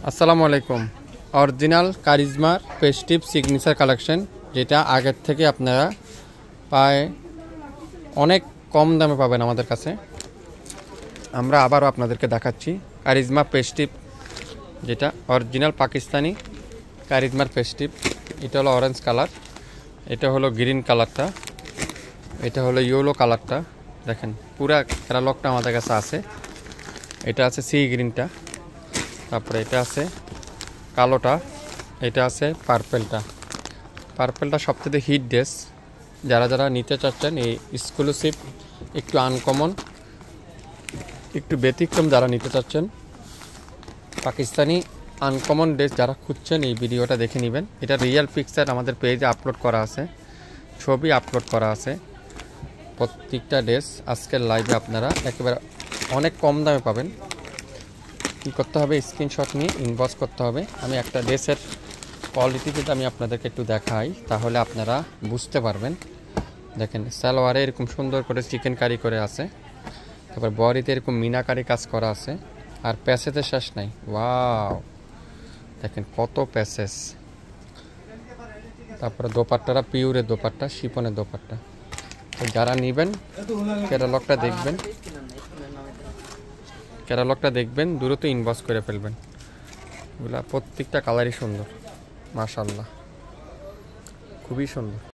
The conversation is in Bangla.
আসসালামু আলাইকুম। অরিজিনাল কারিজমার ফেস্টিভ সিগনেচার কালেকশন, যেটা আগের থেকে আপনারা প্রায় অনেক কম দামে পাবেন আমাদের কাছে। আমরা আবারও আপনাদেরকে দেখাচ্ছি কারিজমা ফেস্টিভ, যেটা অরিজিনাল পাকিস্তানি কারিজমার ফেস্টিভ। এটা হলো অরেঞ্জ কালার, এটা হলো গ্রিন কালারটা, এটা হলো ইয়েলো কালারটা। দেখেন পুরা ক্যাটালগটা আমাদের কাছে আছে। এটা আছে সি গ্রিনটা, তারপরে এটা আছে কালোটা, এটা আছে পার্পেলটা। পার্পেলটা সবথেকে হিট ড্রেস, যারা যারা নিতে চাচ্ছেন এই এক্সক্লুসিভ, একটু আনকমন, একটু ব্যতিক্রম যারা নিতে চাচ্ছেন, পাকিস্তানি আনকমন ড্রেস যারা খুঁজছেন, এই ভিডিওটা দেখে নেবেন। এটা রিয়েল পিকচার আমাদের পেজে আপলোড করা আছে, ছবি আপলোড করা আছে। প্রত্যেকটা ড্রেস আজকের লাইভে আপনারা একেবারে অনেক কম দামে পাবেন। কী করতে হবে, স্ক্রিনশট নিয়ে ইনবক্স করতে হবে। আমি একটা ড্রেসের কোয়ালিটি যদি আমি আপনাদেরকে একটু দেখাই, তাহলে আপনারা বুঝতে পারবেন। দেখেন সালোয়ারে এরকম সুন্দর করে চিকেন কারি করে আছে, তারপর বডিতে এরকম মিনাকারি কাজ করা আছে, আর প্যাসেজের শেষ নাই। ওয়াও, দেখেন কত প্যাসেজ। তারপরে দোপাট্টারা পিওরের দোপাট্টা, শিপনের দোপাট্টা। তো যারা নেবেন ক্যাটালগটা দেখবেন, দ্রুত ইনবক্স করে ফেলবেন। এগুলা প্রত্যেকটা কালারই সুন্দর, মাশাআল্লাহ, খুবই সুন্দর।